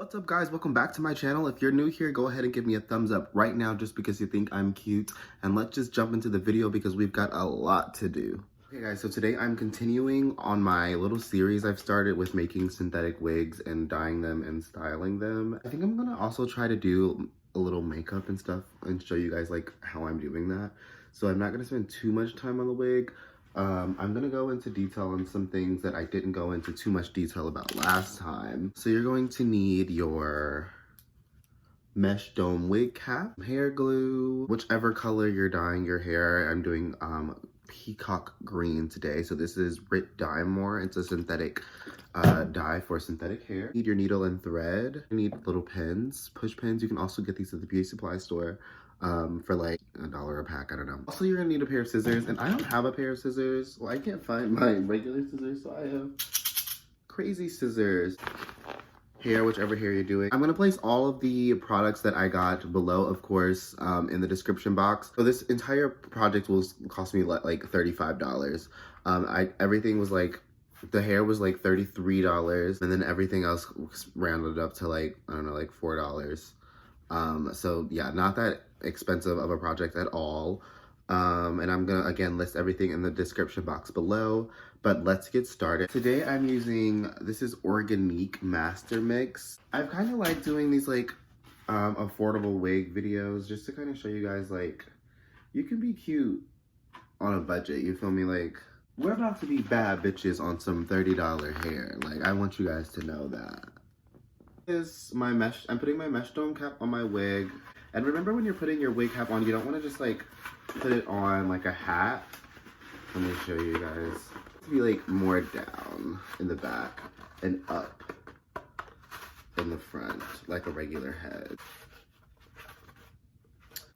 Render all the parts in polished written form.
What's up guys, welcome back to my channel. If you're new here, go ahead and give me a thumbs up right now just because you think I'm cute. And let's just jump into the video because we've got a lot to do. Okay guys, so today I'm continuing on my little series I've started with making synthetic wigs and dyeing them and styling them. I think I'm gonna also try to do a little makeup and stuff and show you guys like how I'm doing that. So I'm not gonna spend too much time on the wig. I'm gonna go into detail on some things that I didn't go into too much detail about last time. So you're going to need your mesh dome wig cap, hair glue, whichever color you're dyeing your hair. I'm doing peacock green today. So this is Rit Dye More. It's a synthetic dye for synthetic hair. You need your needle and thread. You need little pins, push pins. You can also get these at the beauty supply store for like $1 a pack, I don't know. Also, you're gonna need a pair of scissors, and I don't have a pair of scissors. Well, I can't find my regular scissors, so I have crazy scissors. Hair, whichever hair you're doing. I'm gonna place all of the products that I got below, of course, in the description box. So this entire project will cost me like $35. Everything was like, the hair was like $33, and then everything else rounded up to like, I don't know, like $4. So yeah, not that expensive of a project at all. And I'm gonna again list everything in the description box below, but let's get started. Today I'm using, this is Organique Master Mix. I've kind of like doing these like affordable wig videos just to kind of show you guys like you can be cute on a budget, you feel me? Like, we're about to be bad bitches on some $30 hair. Like, I want you guys to know that. This is my mesh, I'm putting my mesh dome cap on my wig. And remember, when you're putting your wig cap on, you don't want to just like put it on like a hat. Let me show you guys. To be like more down in the back and up in the front, like a regular head.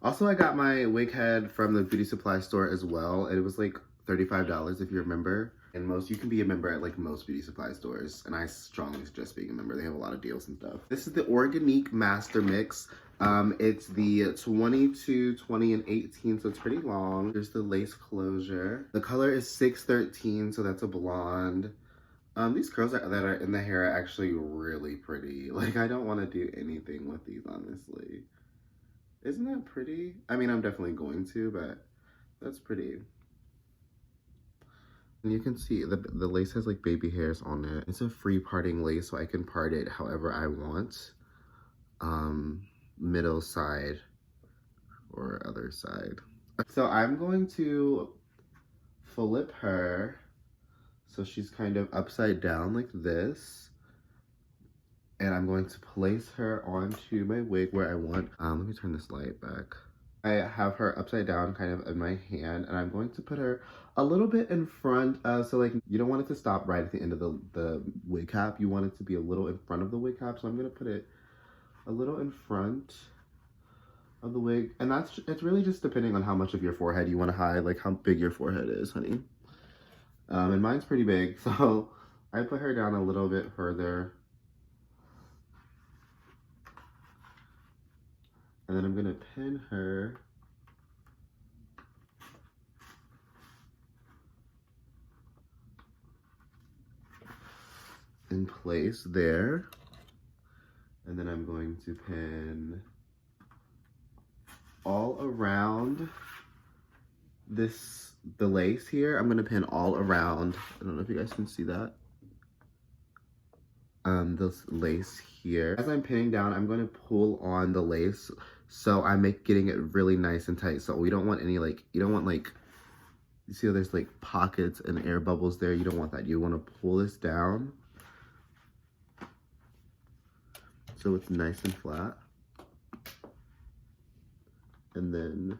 Also, I got my wig head from the beauty supply store as well. And it was like $35 if you remember. And you can be a member at like most beauty supply stores. And I strongly suggest being a member. They have a lot of deals and stuff. This is the Organique Master Mix. It's the 22, 20, and 18, so it's pretty long. There's the lace closure. The color is 613, so that's a blonde. These curls that are in the hair are actually really pretty. Like, I don't want to do anything with these, honestly. Isn't that pretty? I mean, I'm definitely going to, but that's pretty. And you can see the lace has like baby hairs on it. It's a free parting lace, so I can part it however I want. Middle side or other side. So I'm going to flip her so she's kind of upside down like this. And I'm going to place her onto my wig where I want. Let me turn this light back. I have her upside down kind of in my hand, and I'm going to put her a little bit in front, so like you don't want it to stop right at the end of the wig cap. You want it to be a little in front of the wig cap, so I'm gonna put it a little in front of the wig. And it's really just depending on how much of your forehead you want to hide, like how big your forehead is, honey. And mine's pretty big, so I put her down a little bit further. And then I'm gonna pin her in place there. And then I'm going to pin all around the lace here. I'm gonna pin all around. I don't know if you guys can see that. This lace here. As I'm pinning down, I'm going to pull on the lace, so I'm getting it really nice and tight. So we don't want any like, you don't want like, you see how there's like pockets and air bubbles there? You don't want that. You want to pull this down so it's nice and flat. And then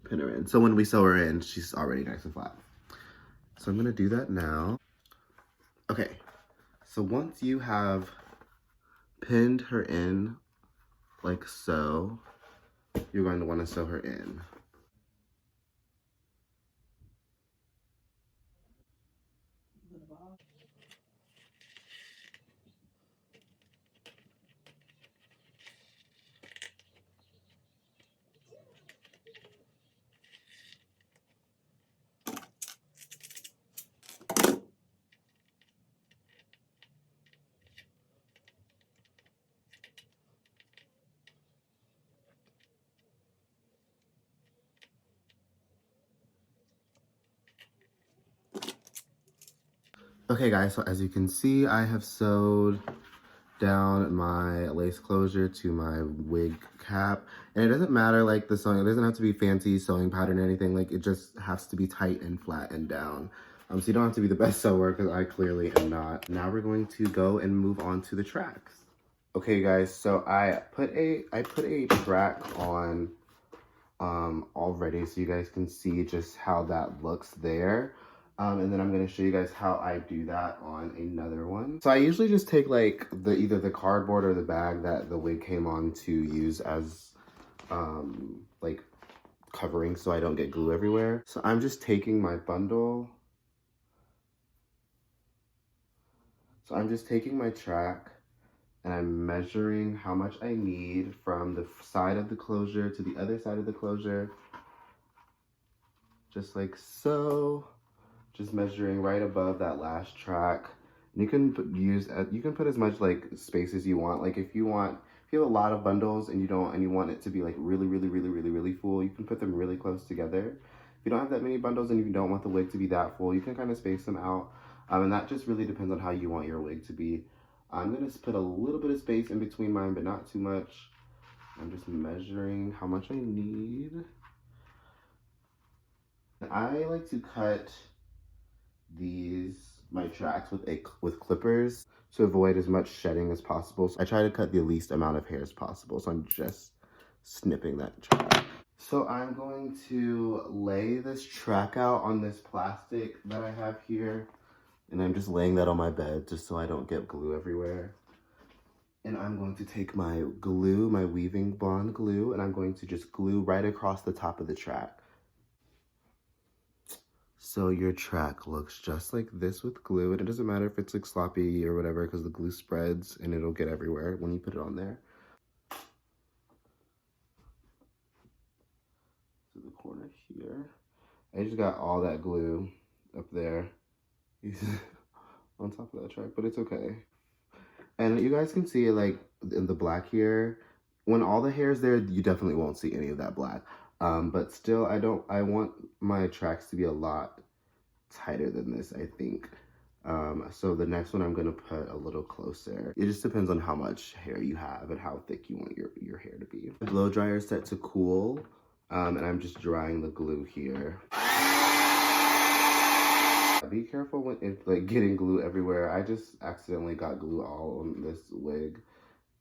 pin her in. So when we sew her in, she's already nice and flat. So I'm going to do that now. Okay. So once you have pinned her in like so, you're going to want to sew her in. Okay guys, so as you can see, I have sewed down my lace closure to my wig cap, and it doesn't matter like the sewing, it doesn't have to be fancy sewing pattern or anything, like it just has to be tight and flat and down. So you don't have to be the best sewer because I clearly am not. Now we're going to go and move on to the tracks. Okay guys, so I put a track on already so you guys can see just how that looks there. And then I'm going to show you guys how I do that on another one. So I usually just take like either the cardboard or the bag that the wig came on to use as like covering so I don't get glue everywhere. So I'm just taking my bundle. So I'm just taking my track and I'm measuring how much I need from the side of the closure to the other side of the closure. Just like so. Just measuring right above that last track. And you can put as much like space as you want. Like if you have a lot of bundles and you want it to be like really full, you can put them really close together. If you don't have that many bundles and you don't want the wig to be that full, you can kind of space them out. And that just really depends on how you want your wig to be. I'm gonna put a little bit of space in between mine, but not too much. I'm just measuring how much I need. I like to cut my tracks with clippers to avoid as much shedding as possible. So I try to cut the least amount of hair as possible. So I'm just snipping that track. So I'm going to lay this track out on this plastic that I have here. And I'm just laying that on my bed just so I don't get glue everywhere. And I'm going to take my glue, my weaving bond glue, and I'm going to just glue right across the top of the track. So your track looks just like this with glue, and it doesn't matter if it's like sloppy or whatever because the glue spreads and it'll get everywhere when you put it on there. To the corner here. I just got all that glue up there on top of that track, but it's okay. And you guys can see like in the black here, when all the hair is there, you definitely won't see any of that black. But still, I want my tracks to be a lot tighter than this, I think. So the next one I'm gonna put a little closer. It just depends on how much hair you have and how thick you want your hair to be. The blow dryer is set to cool, and I'm just drying the glue here. Be careful when it's like getting glue everywhere. I just accidentally got glue all on this wig,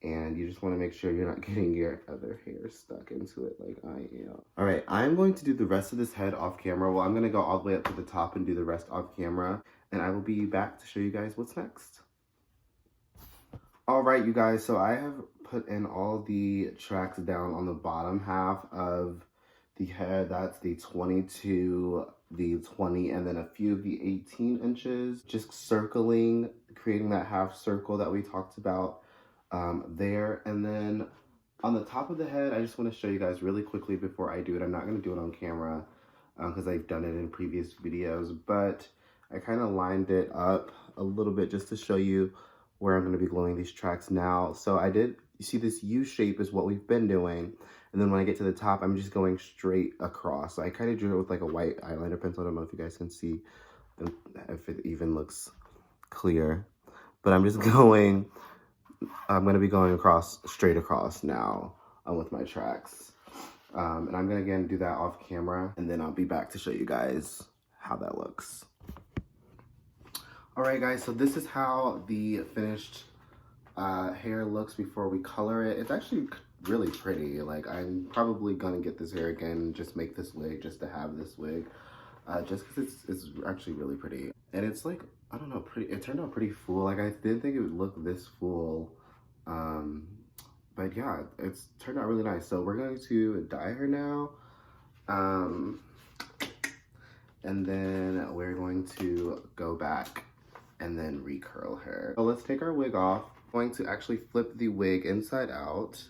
and you just want to make sure you're not getting your other hair stuck into it like I am. All right, I'm going to do the rest of this head off camera. Well, I'm going to go all the way up to the top and do the rest off camera, and I will be back to show you guys what's next. All right, you guys, so I have put in all the tracks down on the bottom half of the head. That's the 22, the 20, and then a few of the 18 inches. Just circling, creating that half circle that we talked about there. And then on the top of the head, I just want to show you guys really quickly before I do it. I'm not going to do it on camera because I've done it in previous videos, but I kind of lined it up a little bit just to show you where I'm going to be gluing these tracks now. So you see this U shape is what we've been doing. And then when I get to the top, I'm just going straight across. So I kind of drew it with like a white eyeliner pencil. I don't know if you guys can see if it even looks clear, but I'm going to be going straight across now with my tracks. And I'm going to again do that off camera, and then I'll be back to show you guys how that looks. All right, guys, so this is how the finished hair looks before we color it. It's actually really pretty. Like, I'm probably gonna get this hair again and just make this wig just to have this wig, just because it's actually really pretty. And it's like, I don't know, it turned out pretty full. Like, I didn't think it would look this full, but yeah, it's turned out really nice. So we're going to dye her now, and then we're going to go back and then recurl her. So let's take our wig off. I'm going to actually flip the wig inside out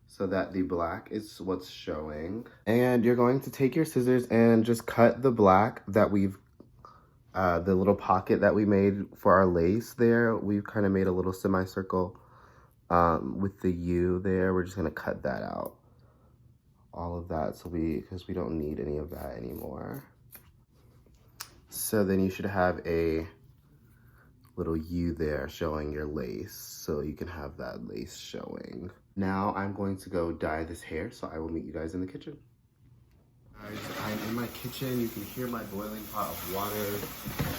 so that the black is what's showing. And you're going to take your scissors and just cut the black that we've, the little pocket that we made for our lace there. We've kind of made a little semicircle with the U there. We're just gonna cut that out. All of that, because we don't need any of that anymore. So then you should have a little U there showing your lace, so you can have that lace showing. Now I'm going to go dye this hair, so I will meet you guys in the kitchen. Guys, I'm in my kitchen. You can hear my boiling pot of water.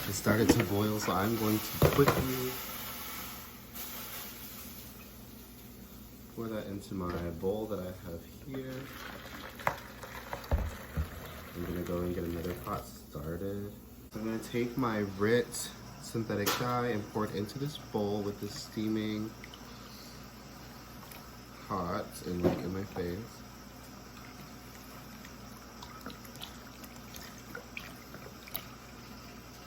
It started to boil, so I'm going to quickly pour that into my bowl that I have here. I'm gonna go and get another pot started. I'm gonna take my Rit synthetic dye and pour it into this bowl with this steaming hot and like in my face.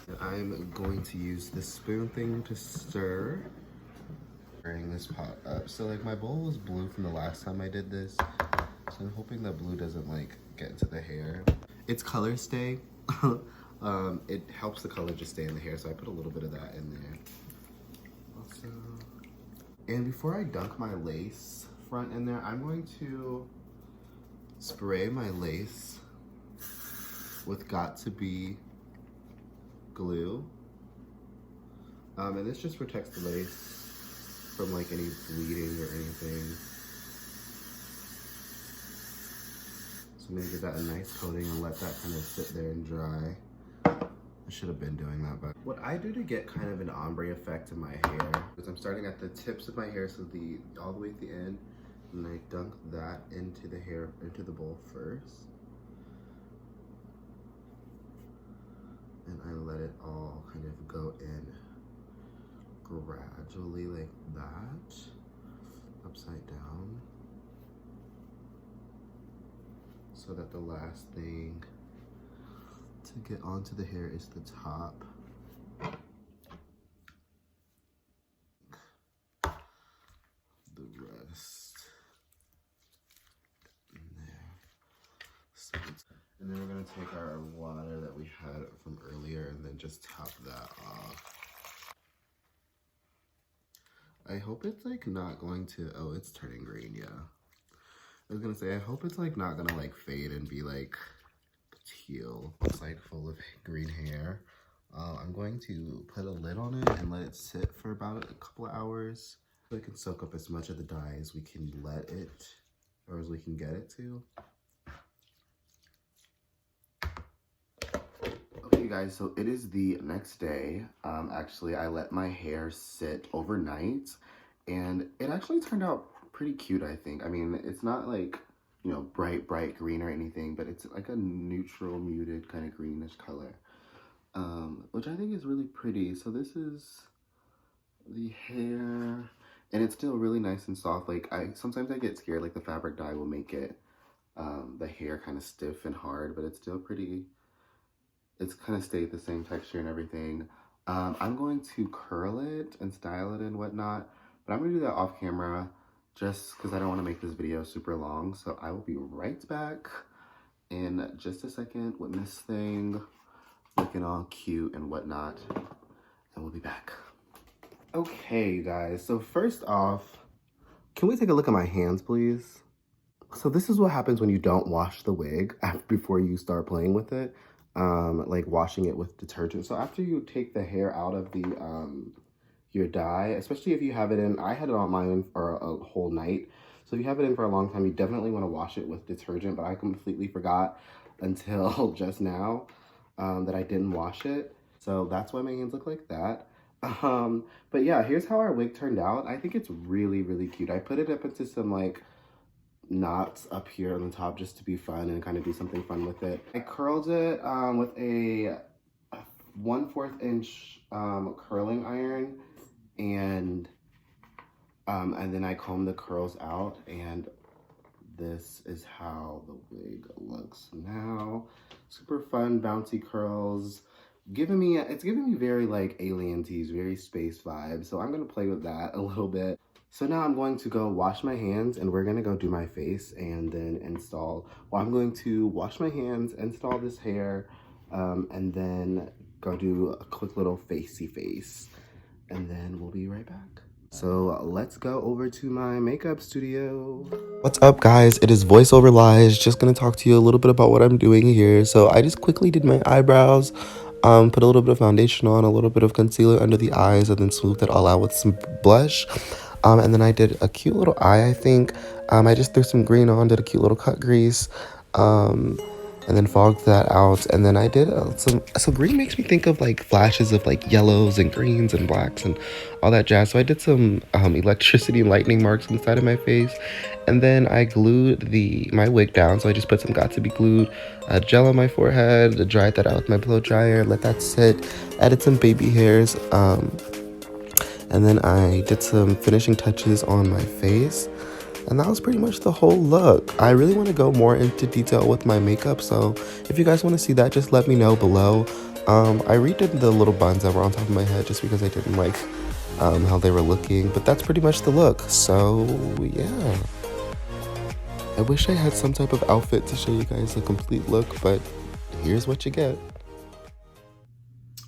And I'm going to use this spoon thing to stir. Stirring this pot up. So like my bowl was blue from the last time I did this. So I'm hoping that blue doesn't like get into the hair. It's color stay. It helps the color just stay in the hair, so I put a little bit of that in there. Also, and before I dunk my lace front in there, I'm going to spray my lace with Got To Be glue. And this just protects the lace from like any bleeding or anything. So I'm gonna give that a nice coating and let that kind of sit there and dry. I should have been doing that, but what I do to get kind of an ombre effect in my hair is I'm starting at the tips of my hair, so all the way at the end, and I dunk that into the hair, into the bowl first. And I let it all kind of go in gradually like that, upside down, so that the last thing to get onto the hair is the top. The rest in there. So and then we're gonna take our water that we had from earlier and then just top that off. I hope it's like not going to, oh, it's turning green, yeah. I was gonna say, I hope it's like not gonna like fade and be like teal. It's like full of green hair. I'm going to put a lid on it and let it sit for about a couple of hours so it can soak up as much of the dye as we can let it, or as we can get it to. Okay, you guys, so it is the next day. Actually, I let my hair sit overnight and it actually turned out pretty cute, I think. I mean, it's not like, you know, bright green or anything, but it's like a neutral, muted kind of greenish color, which I think is really pretty. So this is the hair, and it's still really nice and soft. Like sometimes I get scared, like the fabric dye will make it, the hair kind of stiff and hard, but it's still pretty, it's kind of stayed the same texture and everything. I'm going to curl it and style it and whatnot, but I'm gonna do that off camera, just because I don't want to make this video super long. So I will be right back in just a second with this thing looking all cute and whatnot, and we'll be back. Okay, you guys, so first off, can we take a look at my hands, please? So this is what happens when you don't wash the wig before you start playing with it, like washing it with detergent. So after you take the hair out of the your dye, especially if you have it in, I had it on mine for a whole night, so if you have it in for a long time, you definitely want to wash it with detergent, but I completely forgot until just now that I didn't wash it, so that's why my hands look like that. But yeah, here's how our wig turned out. I think it's really cute. I put it up into some like knots up here on the top just to be fun and kind of do something fun with it. I curled it with a 1/4 inch curling iron, and then I combed the curls out, and this is how the wig looks now. Super fun, bouncy curls. It's giving me very like Alien Tees, very space vibes. So I'm gonna play with that a little bit. So now I'm going to go wash my hands, and we're gonna go do my face and then install. Well, I'm going to wash my hands, install this hair, and then go do a quick little facey face, and then we'll be right back. So let's go over to my makeup studio. What's up, guys? It is VoiceOver Lige. Just gonna talk to you a little bit about what I'm doing here. So I just quickly did my eyebrows. Put a little bit of foundation on, a little bit of concealer under the eyes, and then smoothed it all out with some blush. And then I did a cute little eye, I think. I just threw some green on, did a cute little cut crease. And then fogged that out. And then I did so green makes me think of like flashes of like yellows and greens and blacks and all that jazz. So I did some electricity and lightning marks inside of my face. And then I glued my wig down. So I just put some got to be glued gel on my forehead, dried that out with my blow dryer, let that sit, added some baby hairs. And then I did some finishing touches on my face. And that was pretty much the whole look. I really want to go more into detail with my makeup, so if you guys want to see that, just let me know below. I redid the little buns that were on top of my head just because I didn't like how they were looking, but that's pretty much the look. So yeah, I wish I had some type of outfit to show you guys a complete look, but here's what you get.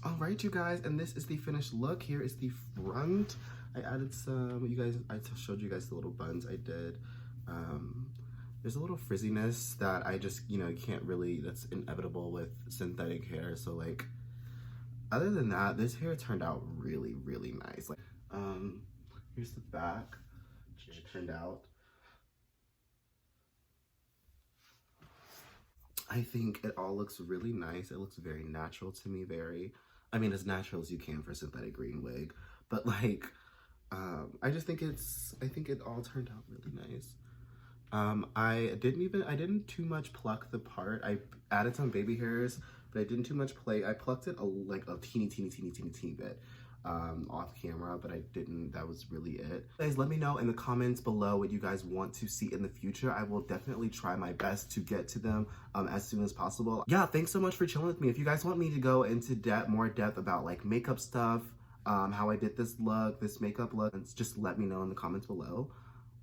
Alright, you guys, and this is the finished look. Here is the front. I added some, I showed you guys the little buns I did. There's a little frizziness that I just, can't really, that's inevitable with synthetic hair. So like, other than that, this hair turned out really, really nice. Like, here's the back, it turned out. I think it all looks really nice. It looks very natural to me, as natural as you can for a synthetic green wig. But like, I think it all turned out really nice. I didn't too much pluck the part. I added some baby hairs, but I didn't too much play. I plucked it like a teeny bit off camera, but I didn't. That was really it. Guys, let me know in the comments below what you guys want to see in the future. I will definitely try my best to get to them as soon as possible. Yeah, thanks so much for chilling with me. If you guys want me to go into more depth about like makeup stuff, how I did this look, this makeup look, just let me know in the comments below.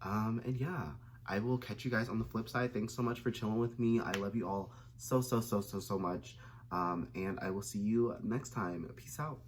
And yeah, I will catch you guys on the flip side. Thanks so much for chilling with me. I love you all so much. And I will see you next time. Peace out.